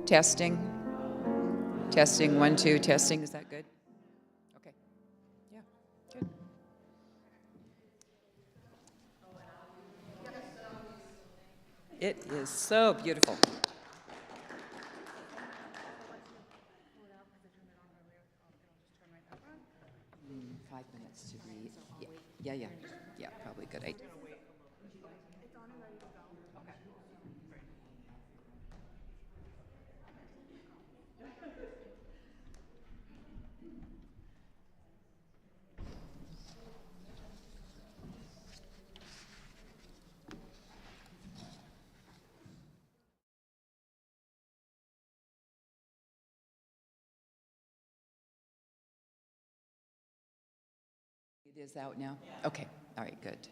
Testing. Testing, 1, 2, testing. Is that good? Okay. Yeah, good. It is so beautiful. 5 minutes to read. Yeah, probably good idea. It is out now? Okay, all right, good.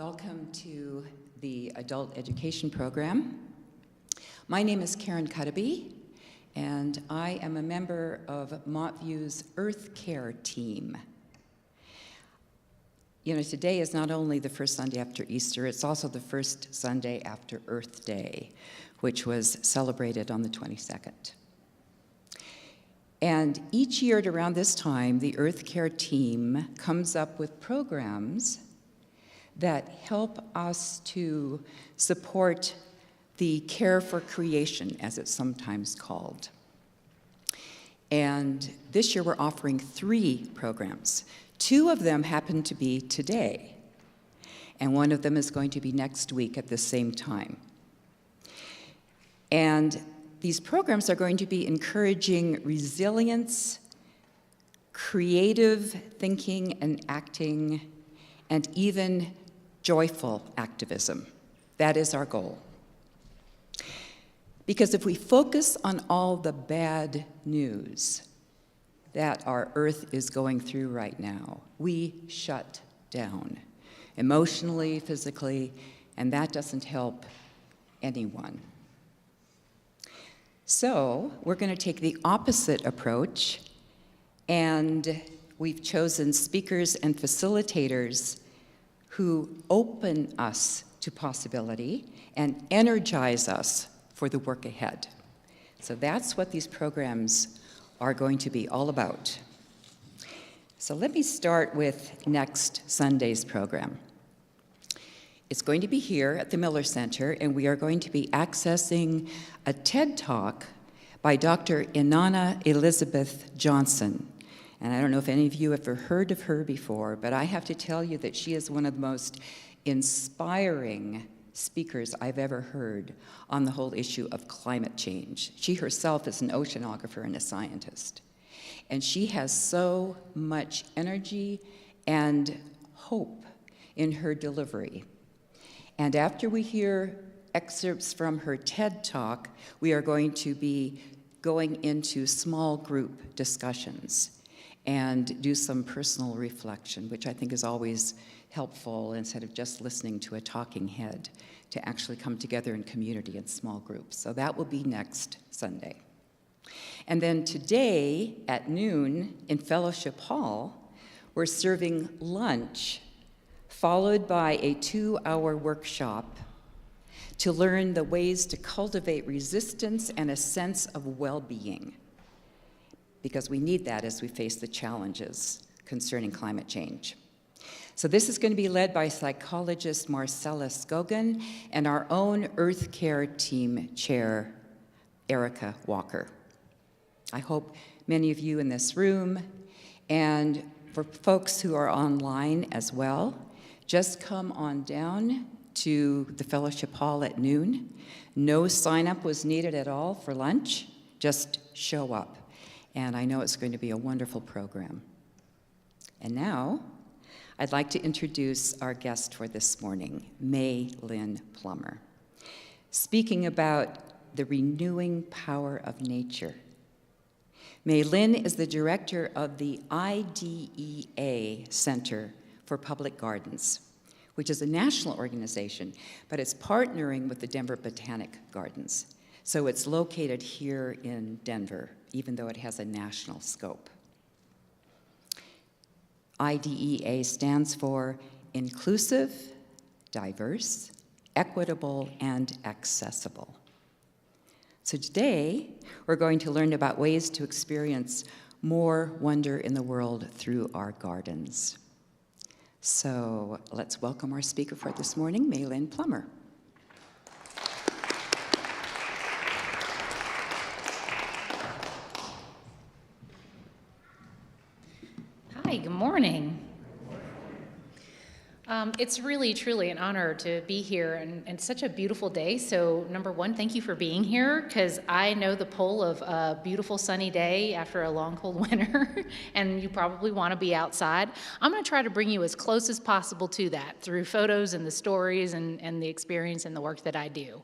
Welcome to the Adult Education Program. My name is Karen Cudaby, and I am a member of Montview's Earth Care team. You know, today is not only the first Sunday after Easter, it's also the first Sunday after Earth Day, which was celebrated on the 22nd. And each year at around this time, the Earth Care team comes up with programs that help us to support the care for creation, as it's sometimes called. And this year we're offering 3 programs. 2 of them happen to be today, and one of them is going to be next week at the same time. And these programs are going to be encouraging resilience, creative thinking and acting, and even joyful activism. That is our goal. Because if we focus on all the bad news that our Earth is going through right now, we shut down emotionally, physically, and that doesn't help anyone. So we're going to take the opposite approach, and we've chosen speakers and facilitators who open us to possibility and energize us for the work ahead. So that's what these programs are going to be all about. So let me start with next Sunday's program. It's going to be here at the Miller Center, and we are going to be accessing a TED Talk by Dr. Inanna Elizabeth Johnson. And I don't know if any of you have ever heard of her before, but I have to tell you that she is one of the most inspiring speakers I've ever heard on the whole issue of climate change. She herself is an oceanographer and a scientist. And she has so much energy and hope in her delivery. And after we hear excerpts from her TED Talk, we are going to be going into small group discussions and do some personal reflection, which I think is always helpful instead of just listening to a talking head, to actually come together in community in small groups. So that will be next Sunday. And then today at noon in Fellowship Hall, we're serving lunch, followed by a 2-hour workshop to learn the ways to cultivate resistance and a sense of well-being, because we need that as we face the challenges concerning climate change. So this is going to be led by psychologist Marcella Skogan and our own Earth Care team chair, Erica Walker. I hope many of you in this room, and for folks who are online as well, just come on down to the Fellowship Hall at noon. No sign-up was needed at all for lunch, just show up. And I know it's going to be a wonderful program. And now, I'd like to introduce our guest for this morning, Mae Lin Plummer, speaking about the renewing power of nature. Mae Lin is the director of the IDEA Center for Public Gardens, which is a national organization, but it's partnering with the Denver Botanic Gardens. So it's located here in Denver, even though it has a national scope. IDEA stands for Inclusive, Diverse, Equitable, and Accessible. So today, we're going to learn about ways to experience more wonder in the world through our gardens. So let's welcome our speaker for this morning, Mae Lin Plummer. Hi, good morning. It's really, truly an honor to be here, and such a beautiful day. So, number one, thank you for being here, because I know the pull of a beautiful sunny day after a long, cold winter, and you probably want to be outside. I'm going to try to bring you as close as possible to that through photos and the stories and the experience and the work that I do.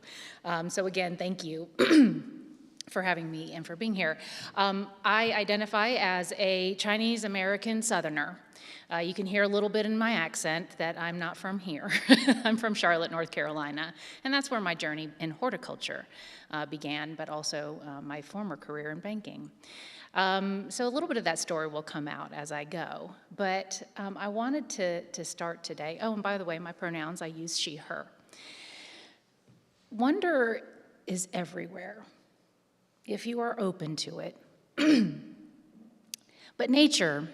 So again, thank you. for having me and for being here. I identify as a Chinese American Southerner. You can hear a little bit in my accent that I'm not from here. I'm from Charlotte, North Carolina, and that's where my journey in horticulture began, but also my former career in banking. So a little bit of that story will come out as I go, but I wanted to start today. Oh, and by the way, my pronouns, I use she, her. Wonder is everywhere, if you are open to it. But nature,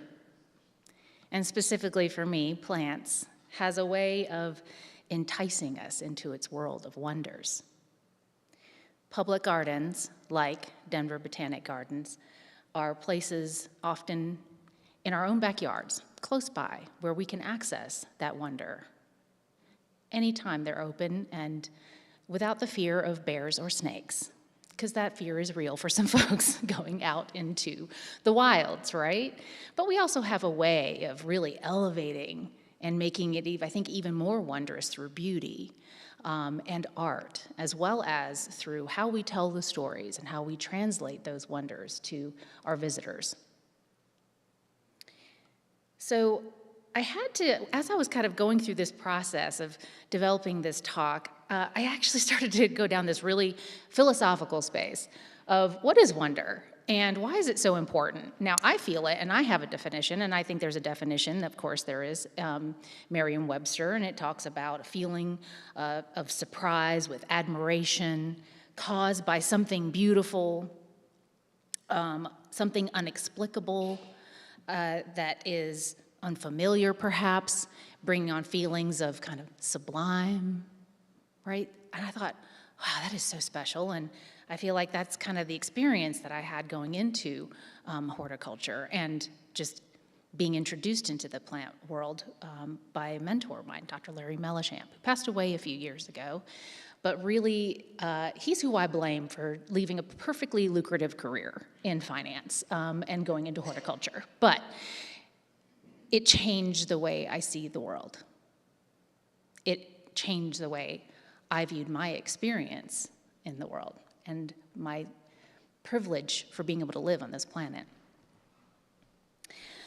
and specifically for me, plants, has a way of enticing us into its world of wonders. Public gardens, like Denver Botanic Gardens, are places often in our own backyards, close by, where we can access that wonder anytime they're open and without the fear of bears or snakes, because that fear is real for some folks going out into the wilds, right? But we also have a way of really elevating and making it, I think, even more wondrous through beauty and art, as well as through how we tell the stories and how we translate those wonders to our visitors. So I had to, as I was kind of going through this process of developing this talk, I actually started to go down this really philosophical space of what is wonder and why is it so important? Now, I feel it, and I have a definition, and I think there's a definition, of course there is, Merriam-Webster, and it talks about a feeling of surprise with admiration caused by something beautiful, something inexplicable that is unfamiliar perhaps, bringing on feelings of kind of sublime, right? And I thought, wow, that is so special. And I feel like that's kind of the experience that I had going into horticulture and just being introduced into the plant world by a mentor of mine, Dr. Larry Mellichamp, who passed away a few years ago. But really, he's who I blame for leaving a perfectly lucrative career in finance and going into horticulture. But it changed the way I see the world. It changed the way I viewed my experience in the world and my privilege for being able to live on this planet.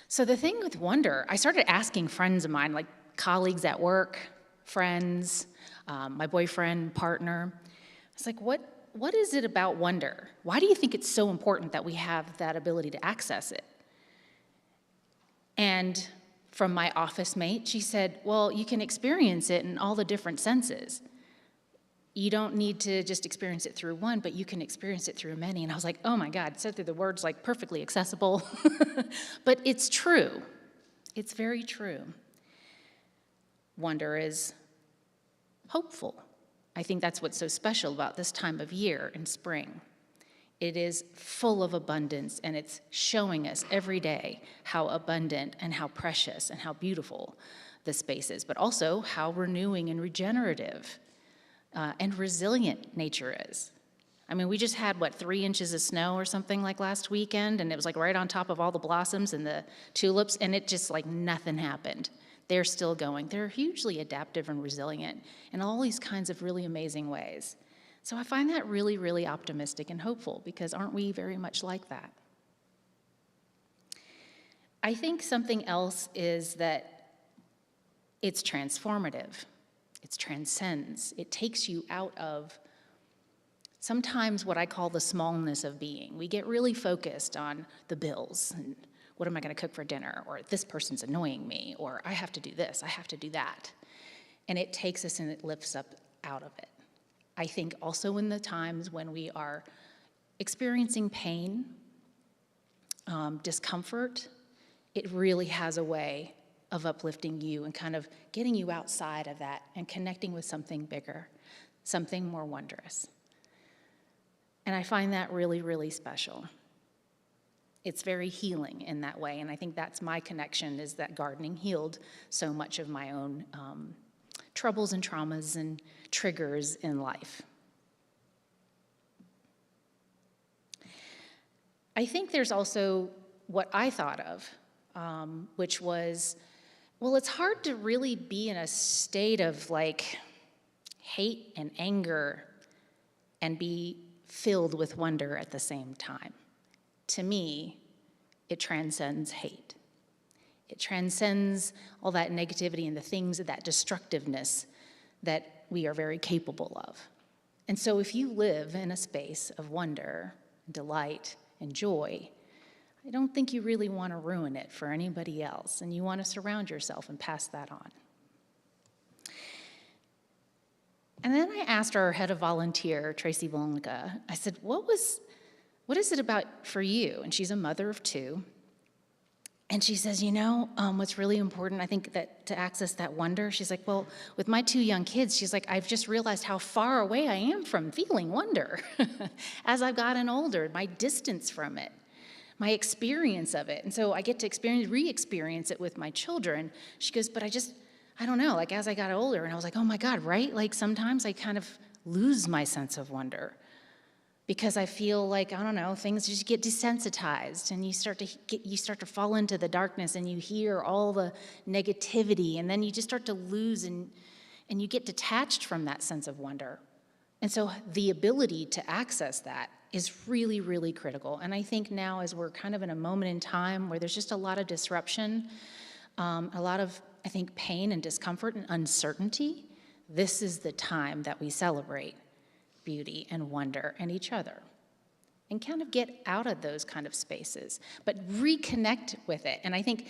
So the thing with wonder, I started asking friends of mine, like colleagues at work, friends, my boyfriend, partner. I was like, what is it about wonder? Why do you think it's so important that we have that ability to access it? And from my office mate, she said, well, you can experience it in all the different senses. You don't need to just experience it through one, but you can experience it through many. And I was like, oh my God, said through the words like perfectly accessible. But it's true. It's very true. Wonder is hopeful. I think that's what's so special about this time of year in spring. It is full of abundance, and it's showing us every day how abundant and how precious and how beautiful the space is, but also how renewing and regenerative and resilient nature is. I mean, we just had, 3 inches of snow or something like last weekend, and it was like right on top of all the blossoms and the tulips, and it just like nothing happened. They're still going. They're hugely adaptive and resilient in all these kinds of really amazing ways. So I find that really, really optimistic and hopeful, because aren't we very much like that? I think something else is that it's transformative. It transcends. It takes you out of sometimes what I call the smallness of being. We get really focused on the bills and what am I going to cook for dinner, or this person's annoying me, or I have to do this, I have to do that. And it takes us and it lifts up out of it. I think also in the times when we are experiencing pain, discomfort, it really has a way of uplifting you and kind of getting you outside of that and connecting with something bigger, something more wondrous. And I find that really, really special. It's very healing in that way, and I think that's my connection, is that gardening healed so much of my own troubles and traumas and triggers in life. I think there's also what I thought of, which was, well, it's hard to really be in a state of like hate and anger and be filled with wonder at the same time. To me, it transcends hate. It transcends all that negativity and the things of that destructiveness that we are very capable of. And so if you live in a space of wonder, delight, and joy, I don't think you really want to ruin it for anybody else, and you want to surround yourself and pass that on. And then I asked our head of volunteer, Tracy Volnica, I said, what is it about for you? And she's a mother of two. And she says, what's really important, I think, that to access that wonder, she's like, well, with my two young kids, she's like, I've just realized how far away I am from feeling wonder as I've gotten older, my distance from it, my experience of it. And so I get to re-experience it with my children. She goes, but I don't know, like as I got older, and I was like, oh my God, right? Like sometimes I kind of lose my sense of wonder because I feel like, I don't know, things just get desensitized and you start to fall into the darkness and you hear all the negativity and then you just start to lose and you get detached from that sense of wonder. And so the ability to access that is really, really critical. And I think now as we're kind of in a moment in time where there's just a lot of disruption, a lot of, I think, pain and discomfort and uncertainty, this is the time that we celebrate beauty and wonder and each other and kind of get out of those kind of spaces, but reconnect with it. And I think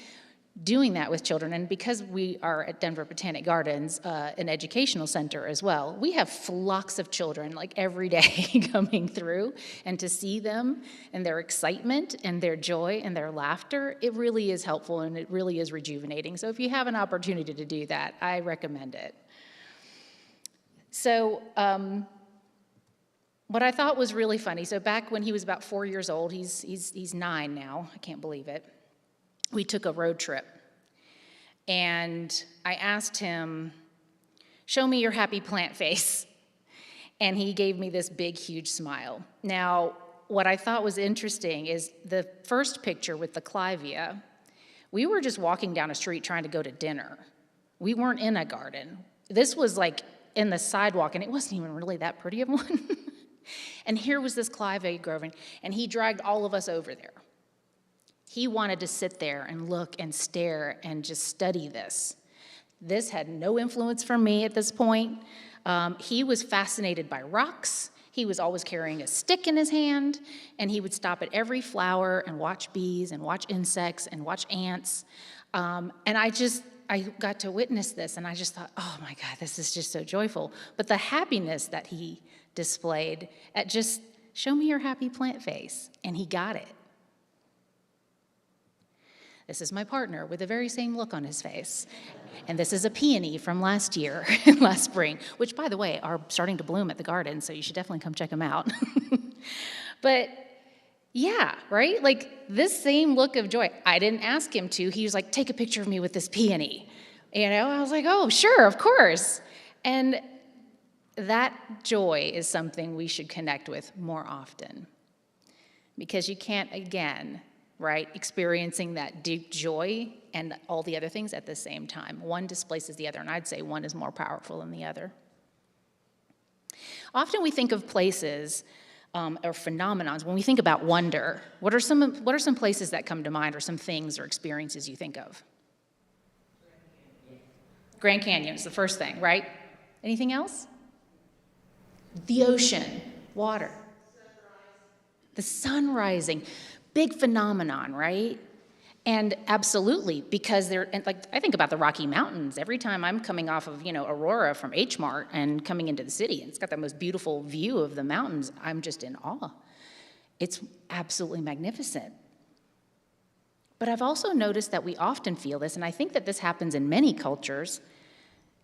doing that with children, and because we are at Denver Botanic Gardens, an educational center as well, we have flocks of children like every day coming through, and to see them and their excitement and their joy and their laughter, it really is helpful and it really is rejuvenating. So if you have an opportunity to do that, I recommend it. So what I thought was really funny, so back when he was about 4 years old, he's 9 now, I can't believe it, we took a road trip. And I asked him, show me your happy plant face. And he gave me this big, huge smile. Now, what I thought was interesting is the first picture with the clivia, we were just walking down a street trying to go to dinner. We weren't in a garden. This was like in the sidewalk, and it wasn't even really that pretty of one. And here was this clivia growing, and he dragged all of us over there. He wanted to sit there and look and stare and just study this. This had no influence for me at this point. He was fascinated by rocks. He was always carrying a stick in his hand, and he would stop at every flower and watch bees and watch insects and watch ants. And I got to witness this, and I just thought, oh my God, this is just so joyful. But the happiness that he displayed at just, show me your happy plant face, and he got it. This is my partner with the very same look on his face. And this is a peony from last year, last spring, which, by the way, are starting to bloom at the garden, so you should definitely come check them out. But yeah, right? Like this same look of joy. I didn't ask him to. He was like, take a picture of me with this peony. I was like, oh, sure, of course. And that joy is something we should connect with more often. Because you can't, again, right, experiencing that deep joy and all the other things at the same time. One displaces the other, and I'd say one is more powerful than the other. Often we think of places or phenomenons when we think about wonder. What are some places that come to mind, or some things or experiences you think of? Grand Canyon is the first thing, right? Anything else? The ocean, water. The sun rising. Big phenomenon, right? And absolutely, because I think about the Rocky Mountains. Every time I'm coming off of, Aurora from H Mart and coming into the city, and it's got the most beautiful view of the mountains, I'm just in awe. It's absolutely magnificent. But I've also noticed that we often feel this, and I think that this happens in many cultures,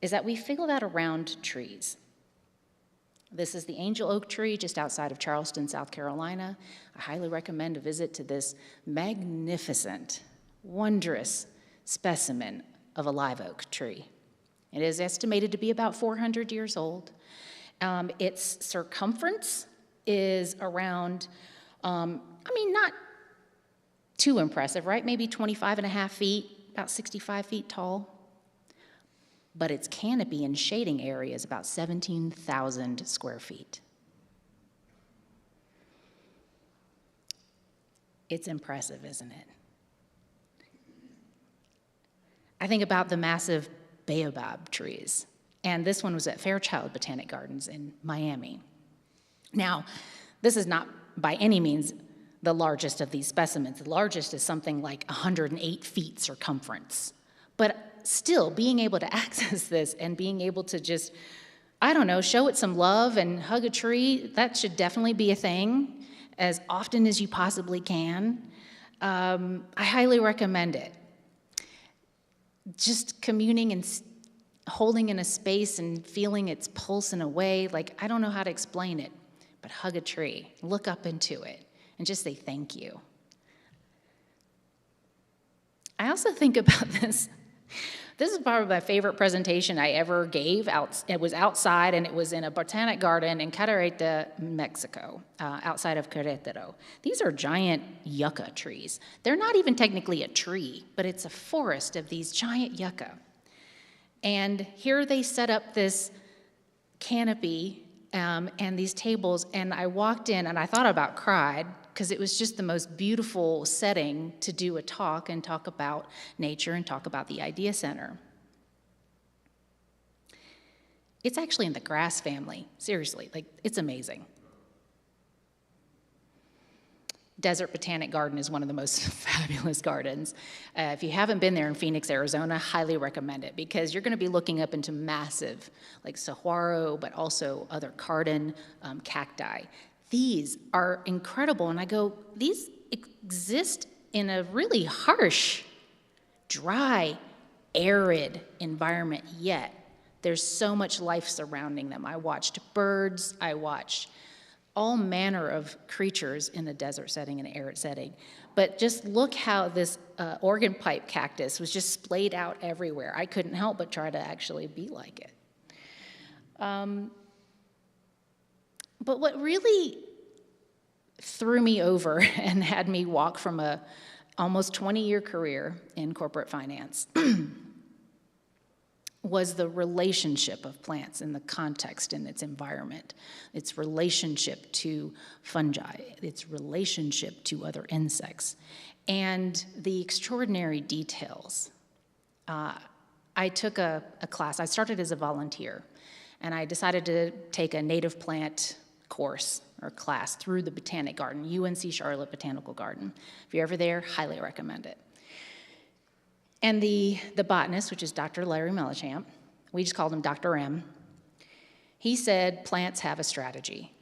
is that we feel that around trees. This is the angel oak tree just outside of Charleston, South Carolina. I highly recommend a visit to this magnificent, wondrous specimen of a live oak tree. It is estimated to be about 400 years old. Its circumference is around, not too impressive, right? Maybe 25 and a half feet, about 65 feet tall. But its canopy and shading area is about 17,000 square feet. It's impressive, isn't it? I think about the massive baobab trees, and this one was at Fairchild Botanic Gardens in Miami. Now, this is not by any means the largest of these specimens. The largest is something like 108 feet circumference. But still, being able to access this and being able to just, I don't know, show it some love and hug a tree, that should definitely be a thing as often as you possibly can. I highly recommend it. Just communing and holding in a space and feeling its pulse in a way, like, I don't know how to explain it, but hug a tree, look up into it, and just say thank you. I also think about this. This is probably my favorite presentation I ever gave. It was outside, and it was in a botanic garden in Cadereyta, Mexico, outside of Querétaro. These are giant yucca trees. They're not even technically a tree, but it's a forest of these giant yucca. And here they set up this canopy and these tables, and I walked in, and I thought about cried, because it was just the most beautiful setting to do a talk and talk about nature and talk about the Idea Center. It's actually in the grass family, seriously, like, it's amazing. Desert Botanic Garden is one of the most fabulous gardens. If you haven't been there in Phoenix, Arizona, highly recommend it, because you're going to be looking up into massive, like saguaro, but also other carden, cacti. These are incredible, and I go, these exist in a really harsh, dry, arid environment, yet there's so much life surrounding them. I watched birds, I watched all manner of creatures in a desert setting, in an arid setting. But just look how this organ pipe cactus was just splayed out everywhere. I couldn't help but try to actually be like it. But what really threw me over and had me walk from a almost 20-year career in corporate finance was the relationship of plants in the context in its environment, its relationship to fungi, its relationship to other insects, and the extraordinary details. I took a class. I started as a volunteer, and I decided to take a native plant course or class through the Botanic Garden, UNC Charlotte Botanical Garden. If you're ever there, highly recommend it. And the botanist, which is Dr. Larry Mellichamp, we just called him Dr. M, he said plants have a strategy.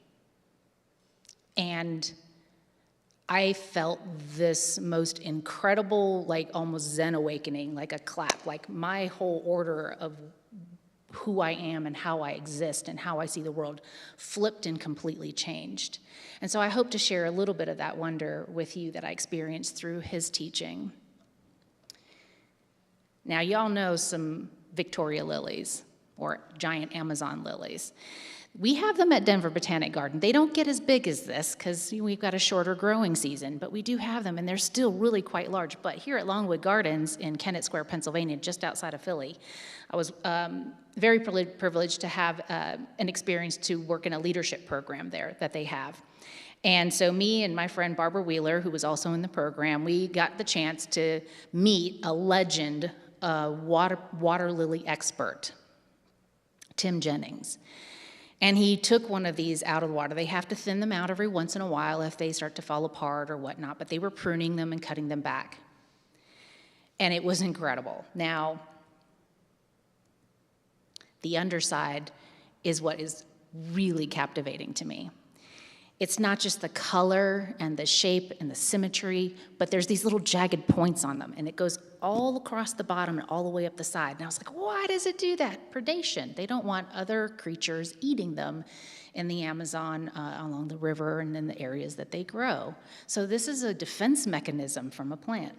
And I felt this most incredible, like almost Zen awakening, like a clap, like my whole order of who I am and how I exist and how I see the world flipped and completely changed. And so I hope to share a little bit of that wonder with you that I experienced through his teaching. Now, y'all know some Victoria lilies or giant Amazon lilies. We have them at Denver Botanic Garden. They don't get as big as this because we've got a shorter growing season, but we do have them, and they're still really quite large. But here at Longwood Gardens in Kennett Square, Pennsylvania, just outside of Philly, I was very privileged to have an experience to work in a leadership program there that they have. And so me and my friend Barbara Wheeler, who was also in the program, we got the chance to meet a legend water lily expert, Tim Jennings. And he took one of these out of the water. They have to thin them out every once in a while if they start to fall apart or whatnot, but they were pruning them and cutting them back. And it was incredible. Now, the underside is what is really captivating to me. It's not just the color and the shape and the symmetry, but there's these little jagged points on them, and it goes all across the bottom and all the way up the side. And I was like, why does it do that? Predation. They don't want other creatures eating them in the Amazon, along the river, and in the areas that they grow. So this is a defense mechanism from a plant.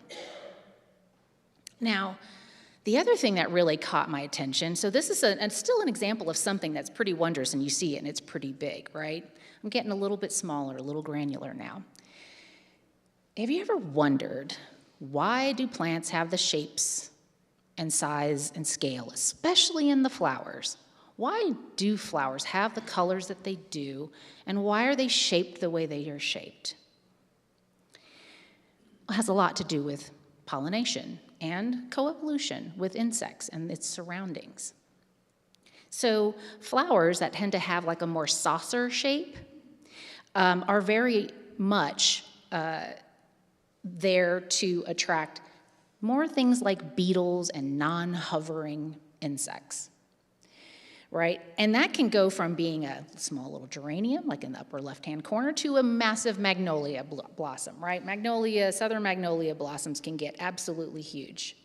Now, the other thing that really caught my attention, so this is still an example of something that's pretty wondrous, and you see it, and it's pretty big, right? I'm getting a little bit smaller, a little granular now. Have you ever wondered, why do plants have the shapes and size and scale, especially in the flowers? Why do flowers have the colors that they do, and why are they shaped the way they are shaped? has a lot to do with pollination and coevolution with insects and its surroundings. So flowers that tend to have like a more saucer shape are very much there to attract more things like beetles and non-hovering insects, right? And that can go from being a small little geranium, like in the upper left-hand corner, to a massive magnolia blossom, right? Southern magnolia blossoms can get absolutely huge.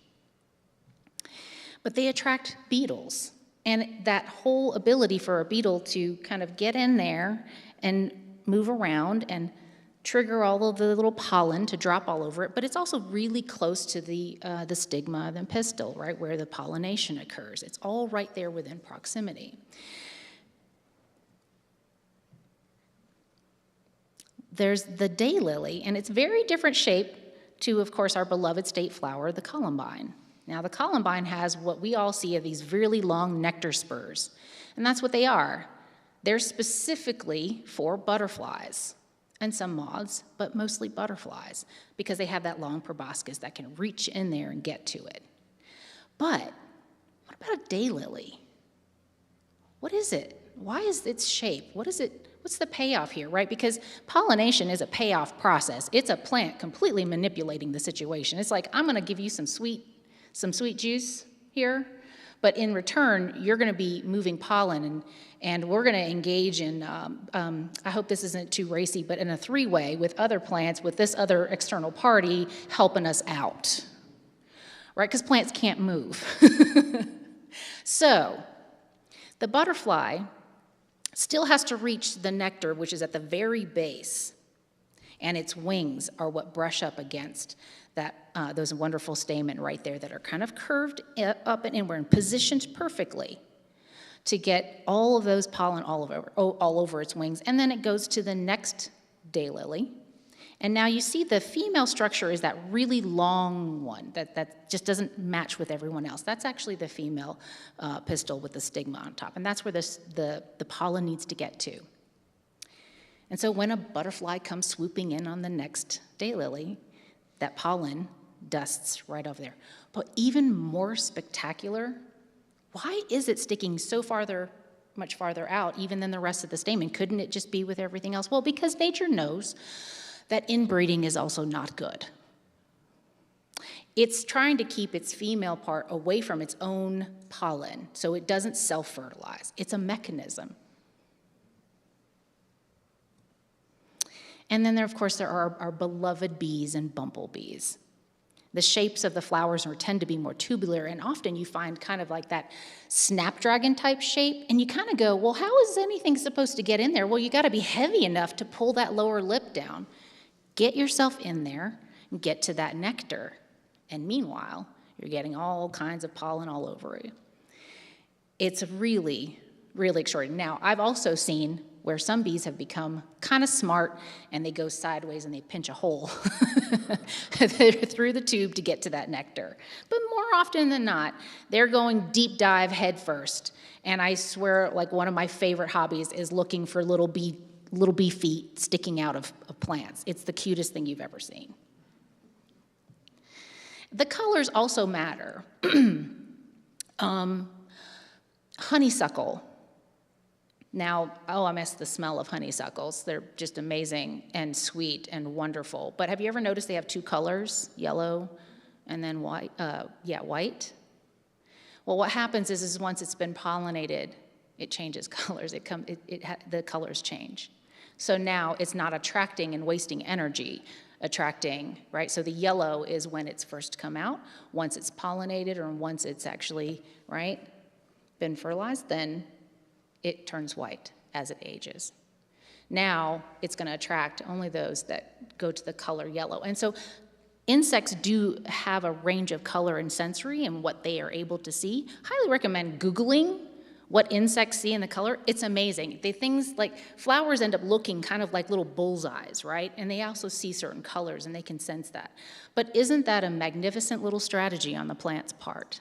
But they attract beetles. And that whole ability for a beetle to kind of get in there and move around and trigger all of the little pollen to drop all over it, but it's also really close to the stigma and the pistil, right, where the pollination occurs. It's all right there within proximity. There's the daylily, and it's very different shape to, of course, our beloved state flower, the columbine. Now, the columbine has what we all see of these really long nectar spurs, and that's what they are. They're specifically for butterflies and some moths, but mostly butterflies, because they have that long proboscis that can reach in there and get to it. But what about a daylily? What is it? Why is its shape? What is it? What's the payoff here, right? Because pollination is a payoff process. It's a plant completely manipulating the situation. It's like, I'm going to give you some sweet juice here, but in return, you're going to be moving pollen, and we're going to engage in, I hope this isn't too racy, but in a three-way with other plants, with this other external party helping us out, right? Because plants can't move. So the butterfly still has to reach the nectar, which is at the very base, and its wings are what brush up against those wonderful stamen right there that are kind of curved up and inward and positioned perfectly to get all of those pollen all over its wings. And then it goes to the next daylily. And now you see the female structure is that really long one that just doesn't match with everyone else. That's actually the female pistil with the stigma on top. And that's where the pollen needs to get to. And so when a butterfly comes swooping in on the next daylily, that pollen dusts right over there. But even more spectacular, why is it sticking so much farther out even than the rest of the stamen? Couldn't it just be with everything else? Well, because nature knows that inbreeding is also not good. It's trying to keep its female part away from its own pollen so it doesn't self-fertilize. It's a mechanism. And then, of course, there are our beloved bees and bumblebees. The shapes of the flowers tend to be more tubular, and often you find kind of like that snapdragon-type shape, and you kind of go, well, how is anything supposed to get in there? Well, you got to be heavy enough to pull that lower lip down. Get yourself in there and get to that nectar, and meanwhile, you're getting all kinds of pollen all over you. It's really, really extraordinary. Now, I've also seen where some bees have become kind of smart and they go sideways and they pinch a hole through the tube to get to that nectar. But more often than not, they're going deep dive head first. And I swear, like, one of my favorite hobbies is looking for little bee feet sticking out of plants. It's the cutest thing you've ever seen. The colors also matter. Honeysuckle. Now, I miss the smell of honeysuckles. They're just amazing and sweet and wonderful. But have you ever noticed they have two colors, yellow and then white? White. Well, what happens is once it's been pollinated, it changes colors. The colors change. So now it's not attracting and wasting energy, right? So the yellow is when it's first come out. Once it's pollinated or once it's actually, right, been fertilized, then it turns white as it ages. Now it's going to attract only those that go to the color yellow. And so insects do have a range of color and sensory and what they are able to see. Highly recommend Googling what insects see in the color. It's amazing. Things like flowers end up looking kind of like little bullseyes, right? And they also see certain colors and they can sense that. But isn't that a magnificent little strategy on the plant's part?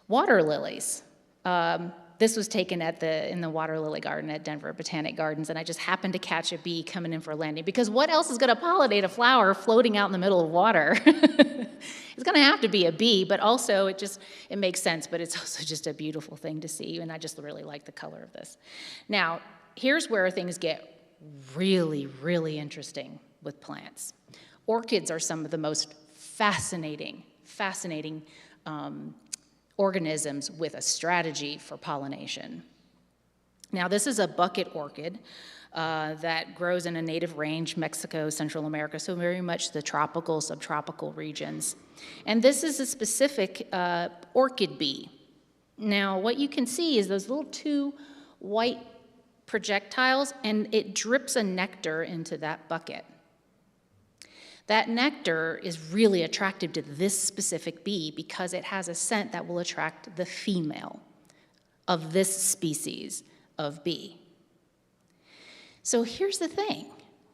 Water lilies. This was taken in the water lily garden at Denver Botanic Gardens, and I just happened to catch a bee coming in for a landing, because what else is going to pollinate a flower floating out in the middle of water? It's going to have to be a bee, but also it makes sense, but it's also just a beautiful thing to see, and I just really like the color of this. Now, here's where things get really, really interesting with plants. Orchids are some of the most fascinating organisms with a strategy for pollination. Now, this is a bucket orchid that grows in a native range, Mexico, Central America, so very much the tropical, subtropical regions. And this is a specific orchid bee. Now, what you can see is those little two white projectiles, and it drips a nectar into that bucket. That nectar is really attractive to this specific bee because it has a scent that will attract the female of this species of bee. So here's the thing.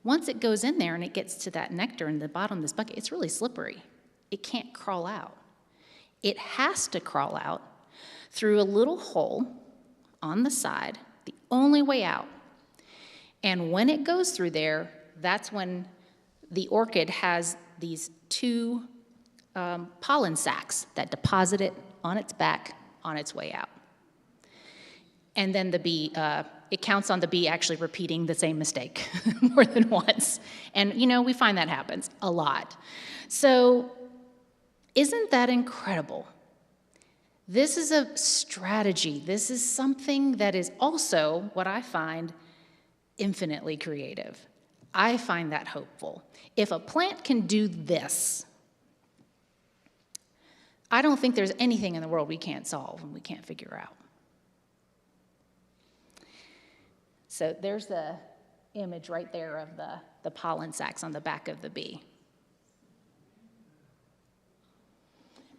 Once it goes in there and it gets to that nectar in the bottom of this bucket, it's really slippery. It can't crawl out. It has to crawl out through a little hole on the side, the only way out. And when it goes through there, that's when the orchid has these two pollen sacs that deposit it on its back on its way out. And then the bee, it counts on the bee actually repeating the same mistake more than once. And, we find that happens a lot. So isn't that incredible? This is a strategy. This is something that is also, what I find, infinitely creative. I find that hopeful. If a plant can do this, I don't think there's anything in the world we can't solve and we can't figure out. So there's the image right there of the pollen sacs on the back of the bee.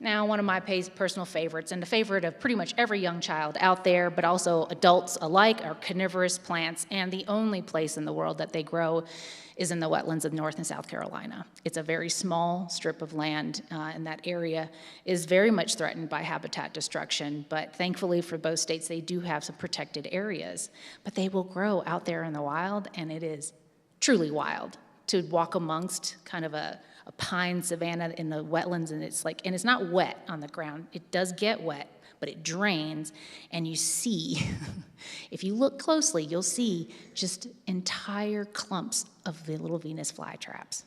Now, one of my personal favorites, and the favorite of pretty much every young child out there, but also adults alike, are carnivorous plants, and the only place in the world that they grow is in the wetlands of North and South Carolina. It's a very small strip of land, and that area is very much threatened by habitat destruction, but thankfully for both states, they do have some protected areas. But they will grow out there in the wild, and it is truly wild to walk amongst kind of a pine savanna in the wetlands, and it's not wet on the ground. It does get wet, but it drains, and you see, if you look closely, you'll see just entire clumps of the little Venus flytraps.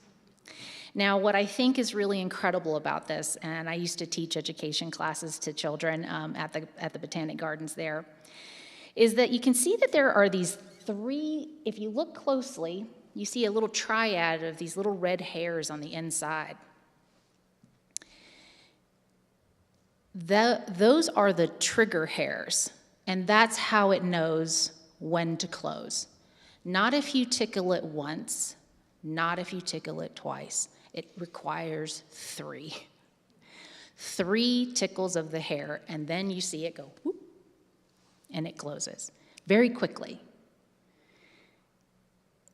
Now, what I think is really incredible about this, and I used to teach education classes to children at the Botanic Gardens there, is that you can see that there are these three, if you look closely, you see a little triad of these little red hairs on the inside. Those are the trigger hairs, and that's how it knows when to close. Not if you tickle it once, not if you tickle it twice. It requires 3. 3 tickles of the hair, and then you see it go whoop, and it closes very quickly.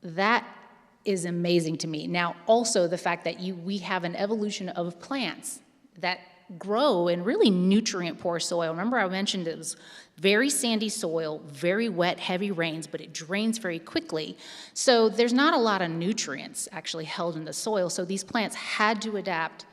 That is amazing to me. Now, also the fact that we have an evolution of plants that grow in really nutrient-poor soil. Remember I mentioned it was very sandy soil, very wet, heavy rains, but it drains very quickly. So there's not a lot of nutrients actually held in the soil, so these plants had to adapt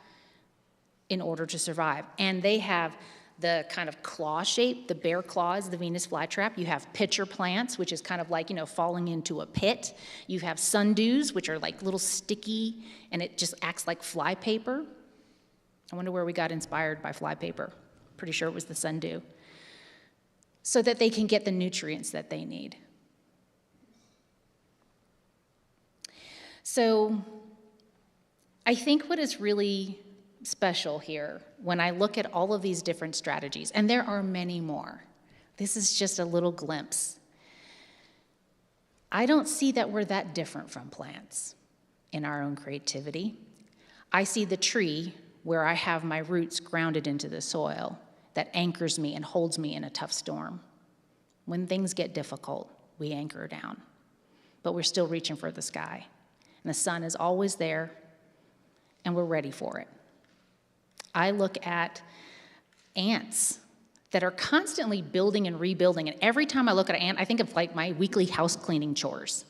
in order to survive. And they have the kind of claw shape, the bare claws, the Venus flytrap. You have pitcher plants, which is kind of like, falling into a pit. You have sundews, which are like little sticky, and it just acts like fly paper. I wonder where we got inspired by fly paper. Pretty sure it was the sundew. So that they can get the nutrients that they need. So I think what is really special here when I look at all of these different strategies, and there are many more. This is just a little glimpse. I don't see that we're that different from plants in our own creativity. I see the tree where I have my roots grounded into the soil that anchors me and holds me in a tough storm. When things get difficult, we anchor down, but we're still reaching for the sky. And the sun is always there, and we're ready for it. I look at ants that are constantly building and rebuilding. And every time I look at an ant, I think of like my weekly house cleaning chores.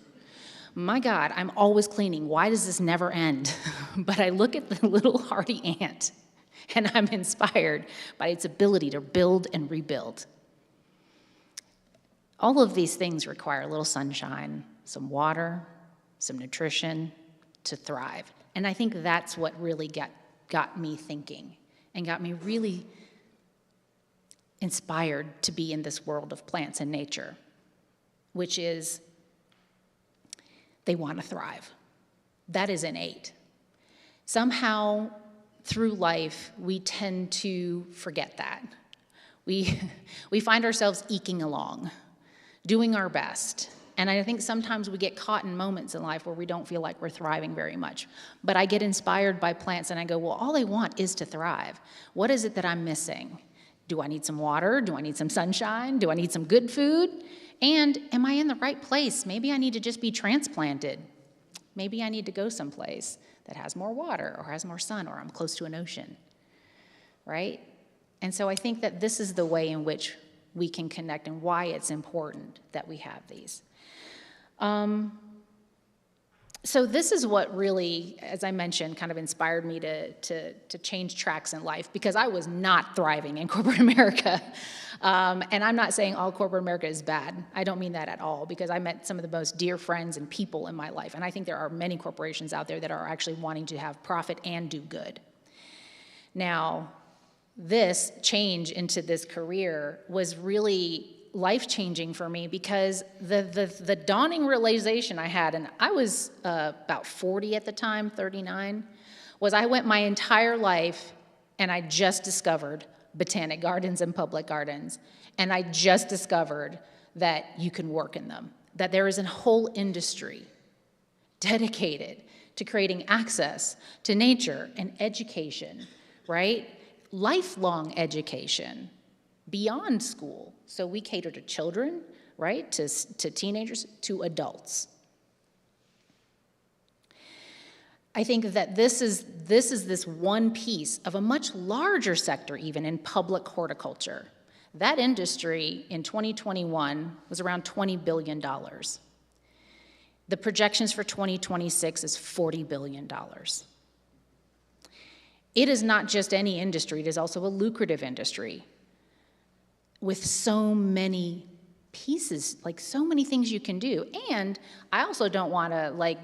My God, I'm always cleaning. Why does this never end? But I look at the little hardy ant, and I'm inspired by its ability to build and rebuild. All of these things require a little sunshine, some water, some nutrition to thrive. And I think that's what really got me thinking and got me really inspired to be in this world of plants and nature, which is they want to thrive. That is innate. Somehow, through life, we tend to forget that. We find ourselves eking along, doing our best. And I think sometimes we get caught in moments in life where we don't feel like we're thriving very much. But I get inspired by plants and I go, well, all they want is to thrive. What is it that I'm missing? Do I need some water? Do I need some sunshine? Do I need some good food? And am I in the right place? Maybe I need to just be transplanted. Maybe I need to go someplace that has more water or has more sun, or I'm close to an ocean, right? And so I think that this is the way in which we can connect and why it's important that we have these. So this is what really, as I mentioned, kind of inspired me to change tracks in life, because I was not thriving in corporate America. And I'm not saying all corporate America is bad. I don't mean that at all, because I met some of the most dear friends and people in my life. And I think there are many corporations out there that are actually wanting to have profit and do good. Now, this change into this career was really life-changing for me, because the dawning realization I had, and I was about 40 at the time, 39, was I went my entire life and I just discovered botanic gardens and public gardens, and I just discovered that you can work in them, that there is a whole industry dedicated to creating access to nature and education, right? Lifelong education beyond school. So we cater to children, right, to teenagers, to adults. I think that this is this one piece of a much larger sector even in public horticulture. That industry in 2021 was around $20 billion. The projections for 2026 is $40 billion. It is not just any industry, it is also a lucrative industry with so many pieces, like so many things you can do. And I also don't want to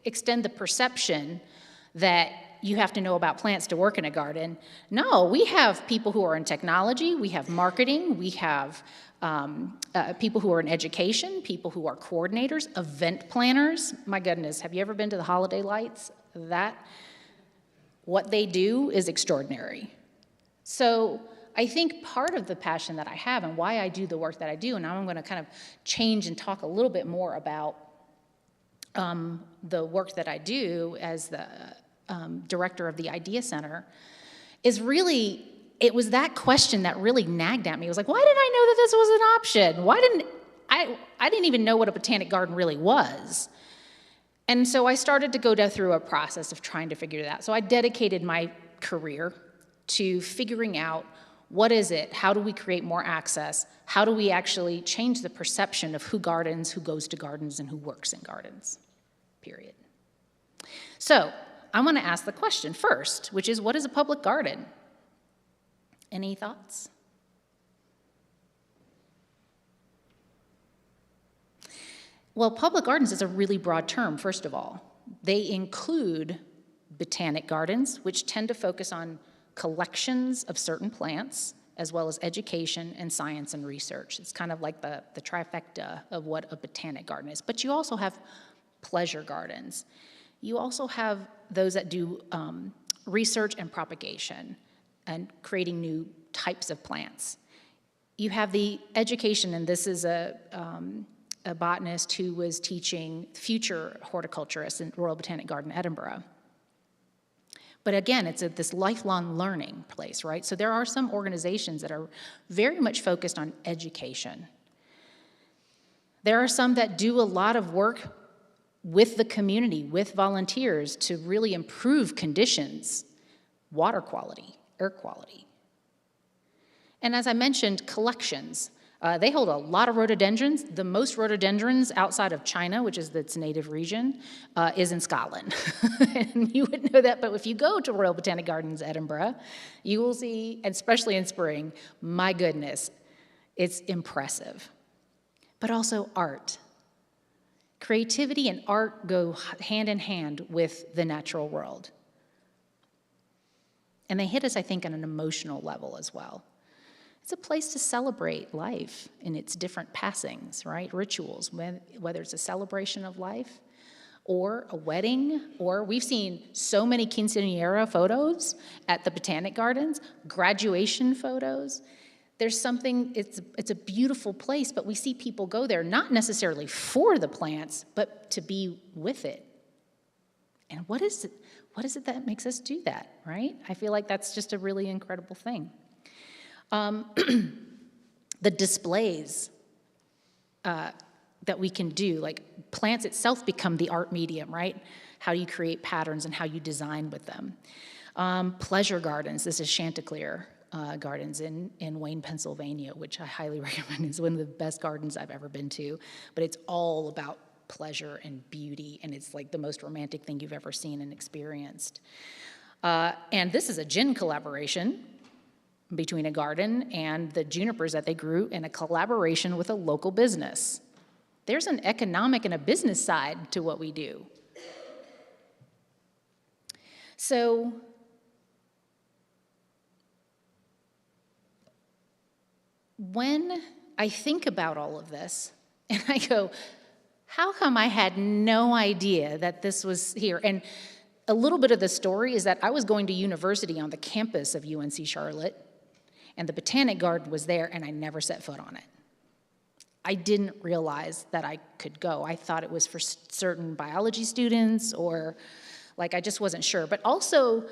extend the perception that you have to know about plants to work in a garden. No, we have people who are in technology, we have marketing, we have people who are in education, people who are coordinators, event planners. My goodness, have you ever been to the holiday lights? What they do is extraordinary. So I think part of the passion that I have and why I do the work that I do, and now I'm going to kind of change and talk a little bit more about the work that I do as the director of the Idea Center, is really, it was that question that really nagged at me. It was like, why didn't I know that this was an option? I didn't even know what a botanic garden really was. And so I started to go through a process of trying to figure that out. So I dedicated my career to figuring out, what is it? How do we create more access? How do we actually change the perception of who gardens, who goes to gardens, and who works in gardens, period. So I'm going to ask the question first, which is, what is a public garden? Any thoughts? Well, public gardens is a really broad term, first of all. They include botanic gardens, which tend to focus on collections of certain plants, as well as education and science and research. It's kind of like the trifecta of what a botanic garden is. But you also have pleasure gardens. You also have those that do research and propagation and creating new types of plants. You have the education, and this is a botanist who was teaching future horticulturists in Royal Botanic Garden, Edinburgh. But again, it's this lifelong learning place, right? So there are some organizations that are very much focused on education. There are some that do a lot of work with the community, with volunteers, to really improve conditions, water quality, air quality. And as I mentioned, collections. They hold a lot of rhododendrons. The most rhododendrons outside of China, which is its native region, is in Scotland. And you would know that, but if you go to Royal Botanic Gardens, Edinburgh, you will see, especially in spring, my goodness, it's impressive. But also art. Creativity and art go hand in hand with the natural world. And they hit us, I think, on an emotional level as well. It's a place to celebrate life in its different passings, right? Rituals, whether it's a celebration of life or a wedding, or we've seen so many quinceañera photos at the Botanic Gardens, graduation photos. There's something, it's a beautiful place, but we see people go there not necessarily for the plants, but to be with it. And what is it that makes us do that, right? I feel like that's just a really incredible thing. The displays that we can do, like plants itself become the art medium, right? How you create patterns and how you design with them. Pleasure gardens, this is Chanticleer Gardens in Wayne, Pennsylvania, which I highly recommend. It's one of the best gardens I've ever been to, but it's all about pleasure and beauty, and it's like the most romantic thing you've ever seen and experienced. And this is a gin collaboration between a garden and the junipers that they grew in a collaboration with a local business. There's an economic and a business side to what we do. So when I think about all of this, and I go, how come I had no idea that this was here? And a little bit of the story is that I was going to university on the campus of UNC Charlotte, and the Botanic Garden was there, and I never set foot on it. I didn't realize that I could go. I thought it was for certain biology students, or like I just wasn't sure. But also,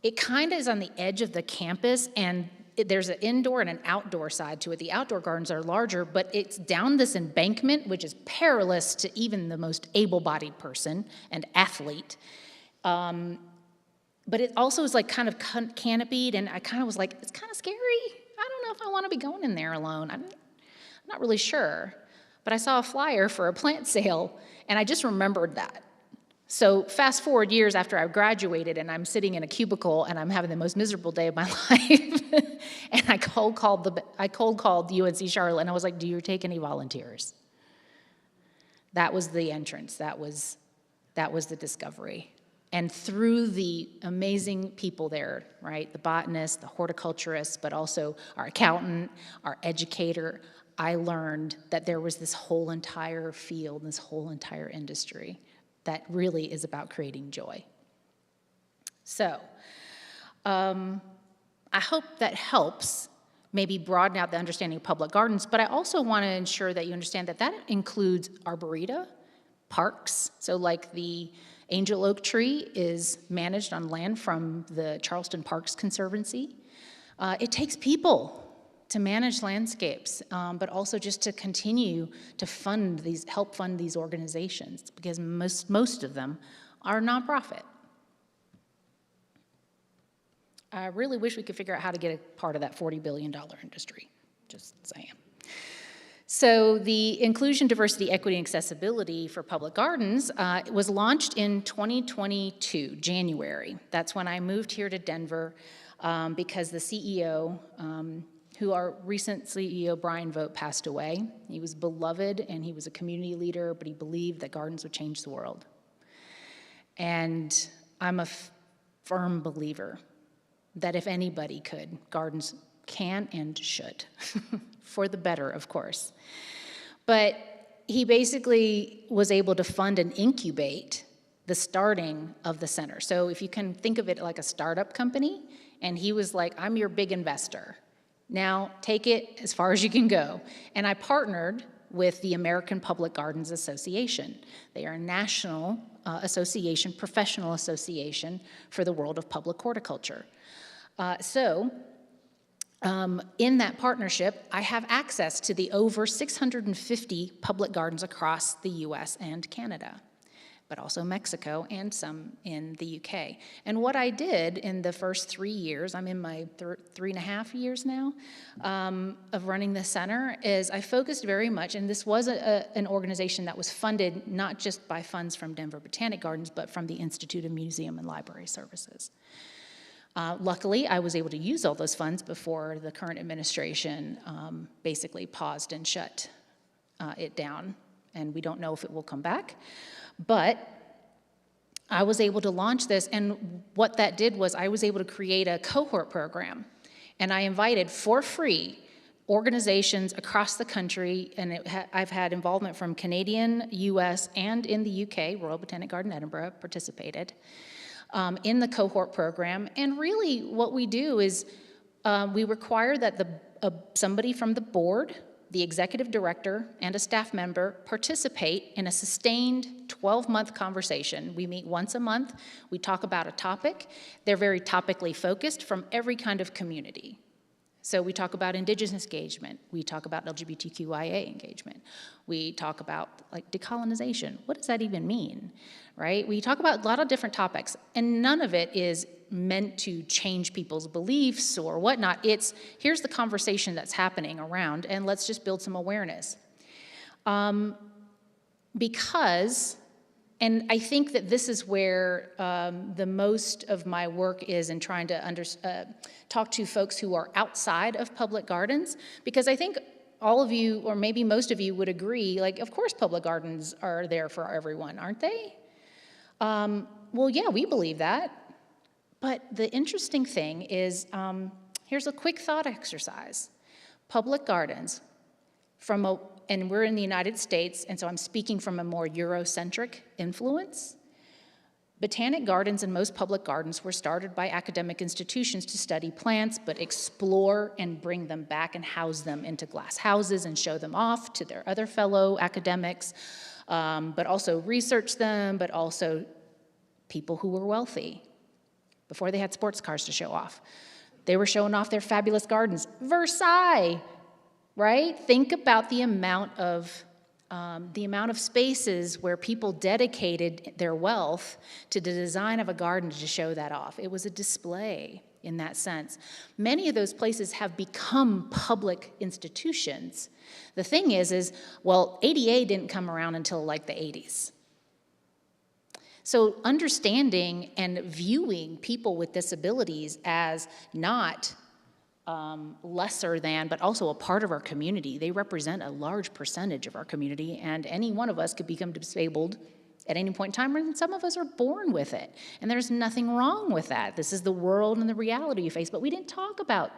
it kind of is on the edge of the campus, and there's an indoor and an outdoor side to it. The outdoor gardens are larger, but it's down this embankment, which is perilous to even the most able-bodied person and athlete. But it also is like kind of canopied, and I kind of was like, it's kind of scary. I don't know if I want to be going in there alone. I'm not really sure. But I saw a flyer for a plant sale, and I just remembered that. So fast forward years after I graduated, and I'm sitting in a cubicle, and I'm having the most miserable day of my life. And I cold called UNC Charlotte, and I was like, do you take any volunteers? That was the entrance. That was the discovery. And through the amazing people there, right, the botanists, the horticulturists, but also our accountant, our educator, I learned that there was this whole entire field, this whole entire industry that really is about creating joy. So I hope that helps maybe broaden out the understanding of public gardens, but I also want to ensure that you understand that that includes arboreta, parks, so like the Angel Oak tree is managed on land from the Charleston Parks Conservancy. It takes people to manage landscapes, but also just to continue to help fund these organizations, because most of them are nonprofit. I really wish we could figure out how to get a part of that $40 billion industry, just saying. So the Inclusion, Diversity, Equity, and Accessibility for Public Gardens was launched in 2022, January. That's when I moved here to Denver because the CEO, who our recent CEO, Brian Vogt, passed away. He was beloved and he was a community leader, but he believed that gardens would change the world. And I'm a firm believer that if anybody could, gardens can and should, for the better, of course. But he basically was able to fund and incubate the starting of the center. So if you can think of it like a startup company, and he was like, I'm your big investor. Now take it as far as you can go. And I partnered with the American Public Gardens Association. They are a national association, professional association for the world of public horticulture. In that partnership, I have access to the over 650 public gardens across the US and Canada. but also Mexico and some in the UK. And what I did in the first 3 years, I'm in my 3.5 years now of running the center, is I focused very much, and this was an organization that was funded not just by funds from Denver Botanic Gardens, but from the Institute of Museum and Library Services. Luckily, I was able to use all those funds before the current administration basically paused and shut it down, and we don't know if it will come back. But I was able to launch this, and what that did was I was able to create a cohort program, and I invited for free organizations across the country, and I've had involvement from Canadian, US, and in the UK. Royal Botanic Garden Edinburgh participated in the cohort program. And really what we do is we require that somebody from the board, the executive director, and a staff member participate in a sustained 12-month conversation. We meet once a month. We talk about a topic. They're very topically focused from every kind of community. So we talk about Indigenous engagement. We talk about LGBTQIA engagement. We talk about like decolonization. What does that even mean, right? We talk about a lot of different topics, and none of it is meant to change people's beliefs or whatnot. It's, here's the conversation that's happening around, and let's just build some awareness. Because, and I think that this is where the most of my work is in trying to talk to folks who are outside of public gardens, because I think all of you, or maybe most of you, would agree, like, of course public gardens are there for everyone, aren't they? Well, yeah, we believe that. But the interesting thing is, here's a quick thought exercise. Public gardens, and we're in the United States, and so I'm speaking from a more Eurocentric influence. Botanic gardens and most public gardens were started by academic institutions to study plants, but explore and bring them back and house them into glass houses and show them off to their other fellow academics, but also research them, but also people who were wealthy. Before they had sports cars to show off, they were showing off their fabulous gardens. Versailles, right? Think about the amount of spaces where people dedicated their wealth to the design of a garden to show that off. It was a display in that sense. Many of those places have become public institutions. The thing is, well, ADA didn't come around until like the 80s. So understanding and viewing people with disabilities as not lesser than, but also a part of our community. They represent a large percentage of our community, and any one of us could become disabled at any point in time, and some of us are born with it. And there's nothing wrong with that. This is the world and the reality you face, but we didn't talk about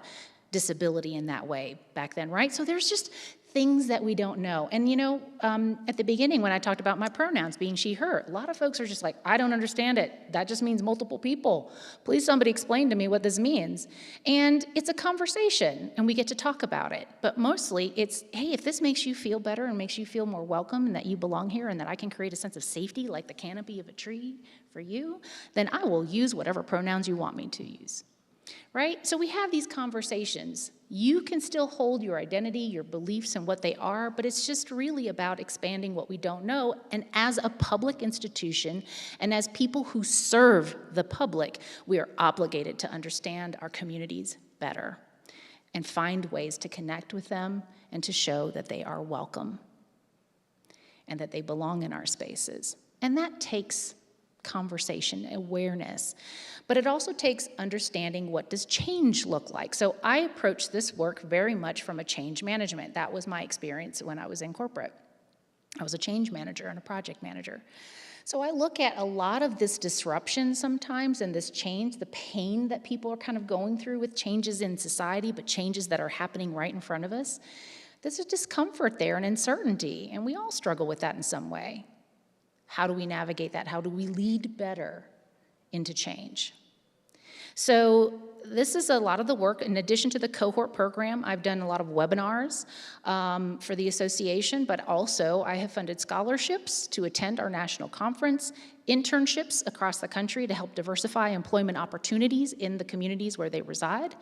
disability in that way back then, right? So there's just things that we don't know. And you know, at the beginning when I talked about my pronouns being she, her, a lot of folks are just like, I don't understand it. That just means multiple people. Please somebody explain to me what this means. And it's a conversation and we get to talk about it. But mostly it's, hey, if this makes you feel better and makes you feel more welcome and that you belong here and that I can create a sense of safety like the canopy of a tree for you, then I will use whatever pronouns you want me to use. Right? So we have these conversations. You can still hold your identity, your beliefs, and what they are, but it's just really about expanding what we don't know. And as a public institution, and as people who serve the public, we are obligated to understand our communities better and find ways to connect with them and to show that they are welcome and that they belong in our spaces. And that takes conversation, awareness. But it also takes understanding what does change look like. So I approach this work very much from a change management. That was my experience when I was in corporate. I was a change manager and a project manager. So I look at a lot of this disruption sometimes and this change, the pain that people are kind of going through with changes in society, but changes that are happening right in front of us. There's a discomfort there and uncertainty, and we all struggle with that in some way. How do we navigate that? How do we lead better into change? So this is a lot of the work. In addition to the cohort program, I've done a lot of webinars for the association, but also I have funded scholarships to attend our national conference, internships across the country to help diversify employment opportunities in the communities where they reside.